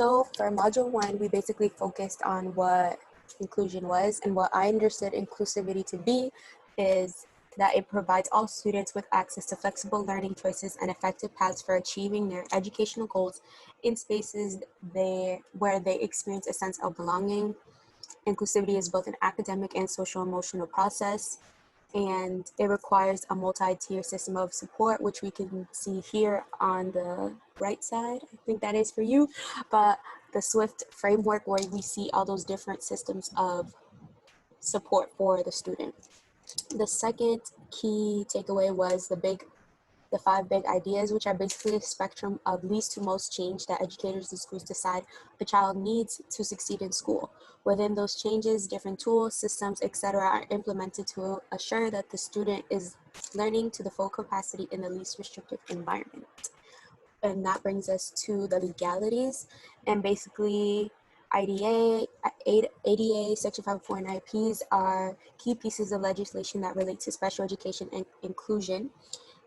So for Module 1, we basically focused on what inclusion was, and what I understood inclusivity to be is that it provides all students with access to flexible learning choices and effective paths for achieving their educational goals in spaces where they experience a sense of belonging. Inclusivity is both an academic and social emotional process, and it requires a multi-tier system of support, which we can see here on the right side. I think that is for you, but the SWIFT framework, where we see all those different systems of support for the student. The second key takeaway was the 5 big ideas, which are basically a spectrum of least to most change that educators and schools decide a child needs to succeed in school. Within those changes, different tools, systems, etc. are implemented to assure that the student is learning to the full capacity in the least restrictive environment. And that brings us to the legalities, and basically ADA, Section 504, and IPs are key pieces of legislation that relate to special education and inclusion.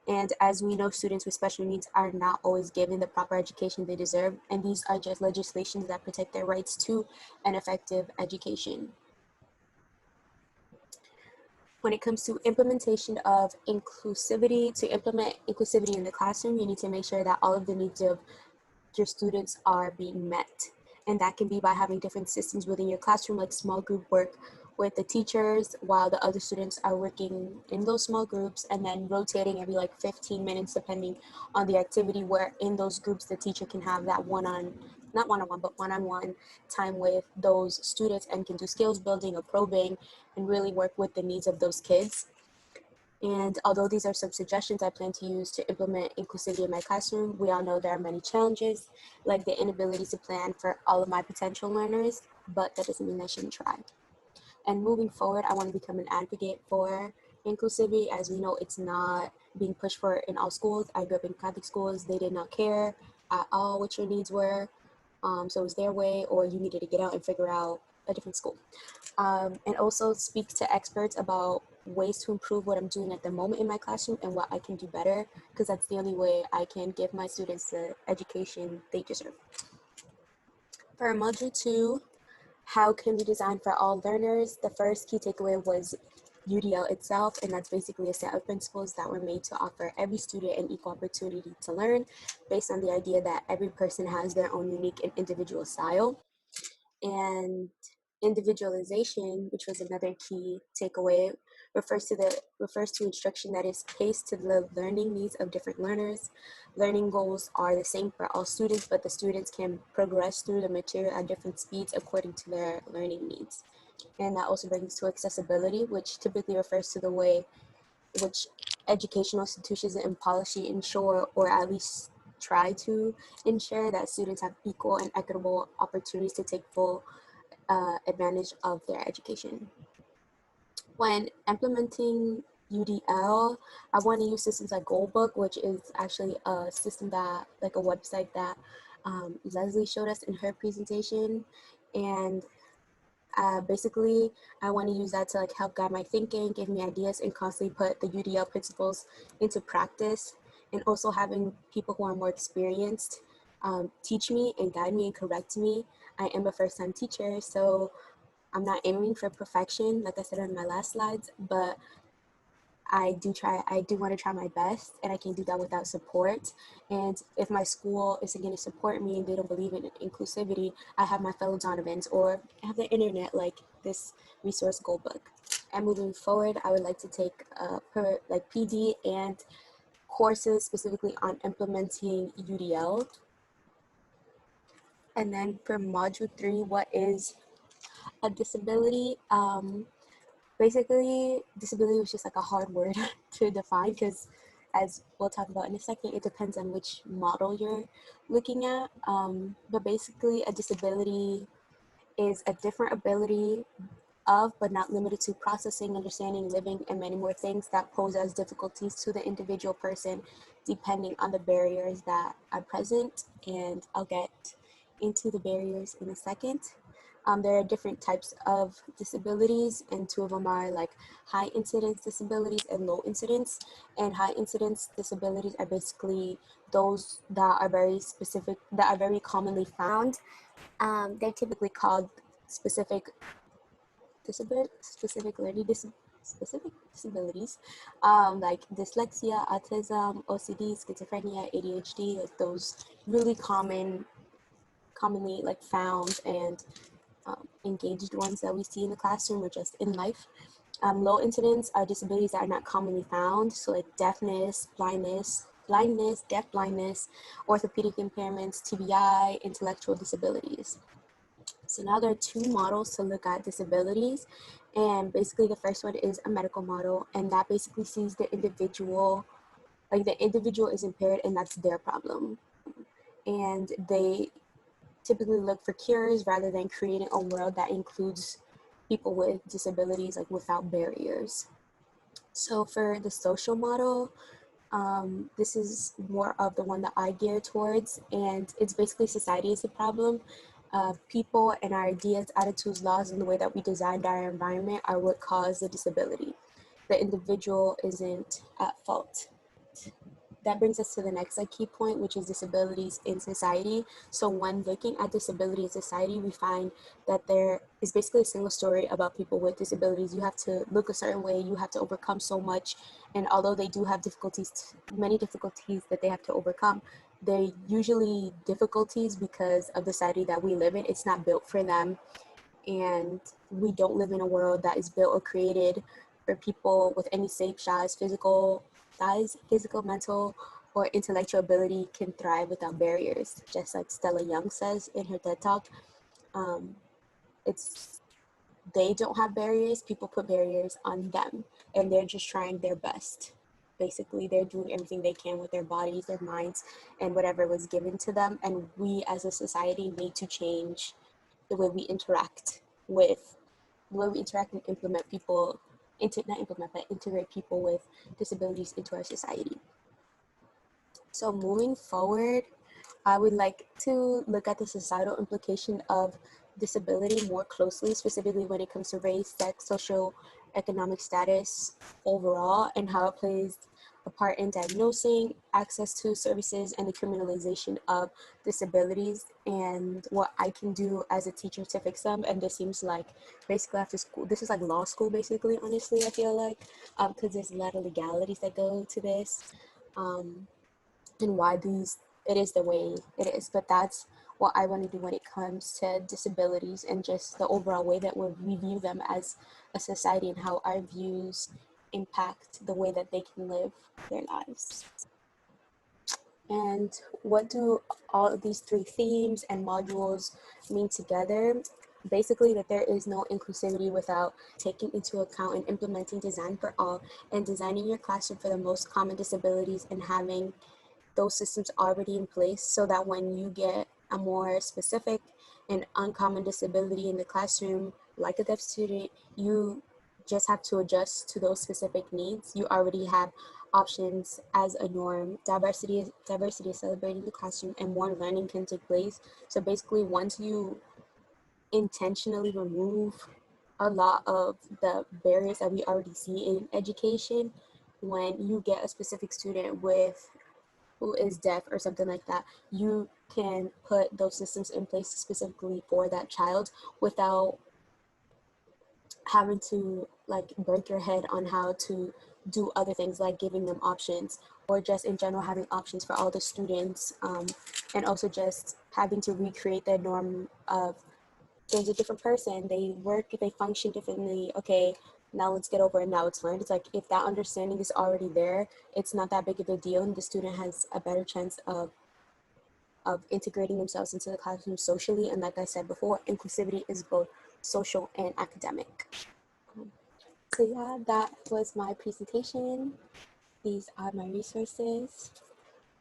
And as we know, students with special needs are not always given the proper education they deserve, and these are just legislations that protect their rights to an effective education. When it comes to implementation of inclusivity, to implement inclusivity in the classroom, you need to make sure that all of the needs of your students are being met. And that can be by having different systems within your classroom, like small group work with the teachers while the other students are working in those small groups, and then rotating every like 15 minutes depending on the activity, where in those groups the teacher can have that not one-on-one, but one-on-one time with those students and can do skills building or probing and really work with the needs of those kids. And although these are some suggestions I plan to use to implement inclusivity in my classroom, we all know there are many challenges, like the inability to plan for all of my potential learners, but that doesn't mean I shouldn't try. And moving forward, I want to become an advocate for inclusivity. As we know, it's not being pushed for in all schools. I grew up in Catholic schools. They did not care at all what your needs were. So it was their way, or you needed to get out and figure out a different school. And also speak to experts about ways to improve what I'm doing at the moment in my classroom and what I can do better, because that's the only way I can give my students the education they deserve. For Module 2, how can we design for all learners? The first key takeaway was UDL itself, and that's basically a set of principles that were made to offer every student an equal opportunity to learn, based on the idea that every person has their own unique and individual style. And individualization, which was another key takeaway, refers to instruction that is paced to the learning needs of different learners. Learning goals are the same for all students, but the students can progress through the material at different speeds according to their learning needs. And that also brings to accessibility, which typically refers to the way which educational institutions and policy ensure, or at least try to ensure, that students have equal and equitable opportunities to take full advantage of their education. When implementing UDL, I want to use systems like Goldbook, which is actually a system that, like a website that Leslie showed us in her presentation. And basically, I want to use that to like help guide my thinking, give me ideas, and constantly put the UDL principles into practice. And also having people who are more experienced teach me and guide me and correct me. I am a first-time teacher, so I'm not aiming for perfection, like I said on my last slides, but I do want to try my best, and I can do that without support. And if my school isn't going to support me and they don't believe in inclusivity, I have my fellow Donovans, or I have the internet, like this resource Goldbook. And moving forward, I would like to take PD and courses specifically on implementing UDL. And then for Module 3, what is a disability? Basically, disability was just like a hard word to define, because as we'll talk about in a second, it depends on which model you're looking at. But basically, a disability is a different ability of, but not limited to, processing, understanding, living, and many more things that pose as difficulties to the individual person, depending on the barriers that are present. And I'll get into the barriers in a second. There are different types of disabilities, and two of them are like high incidence disabilities and low incidence. And high incidence disabilities are basically those that are very specific, that are very commonly found. They're typically called specific specific learning specific disabilities, like dyslexia, autism, OCD, schizophrenia, ADHD, like those really commonly like found and engaged ones that we see in the classroom or just in life. Low incidence are disabilities that are not commonly found, so like deafness, deaf blindness, orthopedic impairments, TBI, intellectual disabilities. So now there are two models to look at disabilities. And basically the first one is a medical model, and that basically sees the individual, like the individual is impaired and that's their problem. And they typically look for cures rather than creating a world that includes people with disabilities, like without barriers. So for the social model, this is more of the one that I gear towards, and it's basically society is the problem. People and our ideas, attitudes, laws, and the way that we designed our environment are what cause the disability. The individual isn't at fault. That brings us to the next key point, which is disabilities in society. So when looking at disability in society, we find that there is basically a single story about people with disabilities. You have to look a certain way, you have to overcome so much, and although they do have difficulties, many difficulties that they have to overcome, they're usually difficulties because of the society that we live in. It's not built for them, and we don't live in a world that is built or created for people with any shape, physical, mental, or intellectual ability can thrive without barriers. Just like Stella Young says in her TED Talk, um, it's they don't have barriers, people put barriers on them, and they're just trying their best. Basically, they're doing everything they can with their bodies, their minds, and whatever was given to them. And we as a society need to change the way we interact with, the way we interact and implement people, not implement, but integrate people with disabilities into our society. So moving forward, I would like to look at the societal implication of disability more closely, specifically when it comes to race, sex, social, economic status overall, and how it plays a part in diagnosing, access to services, and the criminalization of disabilities, and what I can do as a teacher to fix them. And this seems like basically after school, this is like law school, basically, honestly, I feel like, because there's a lot of legalities that go to this. And why it is the way it is. But that's what I want to do when it comes to disabilities and just the overall way that we view them as a society and how our views impact the way that they can live their lives. And what do all of these three themes and modules mean together? Basically, that there is no inclusivity without taking into account and implementing design for all, and designing your classroom for the most common disabilities and having those systems already in place so that when you get a more specific and uncommon disability in the classroom, like a deaf student, you just have to adjust to those specific needs. You already have options as a norm. Diversity is celebrated in the classroom, and more learning can take place. So basically, once you intentionally remove a lot of the barriers that we already see in education, when you get a specific student with who is deaf or something like that, you can put those systems in place specifically for that child without having to like break your head on how to do other things like giving them options, or just in general having options for all the students, and also just having to recreate the norm of there's a different person, they work, they function differently, okay, now let's get over it, now it's learned. It's like if that understanding is already there, it's not that big of a deal, and the student has a better chance of integrating themselves into the classroom socially. And like I said before, inclusivity is both social and academic. So yeah, that was my presentation. These are my resources.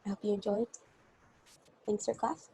I hope you enjoyed. Thanks for class.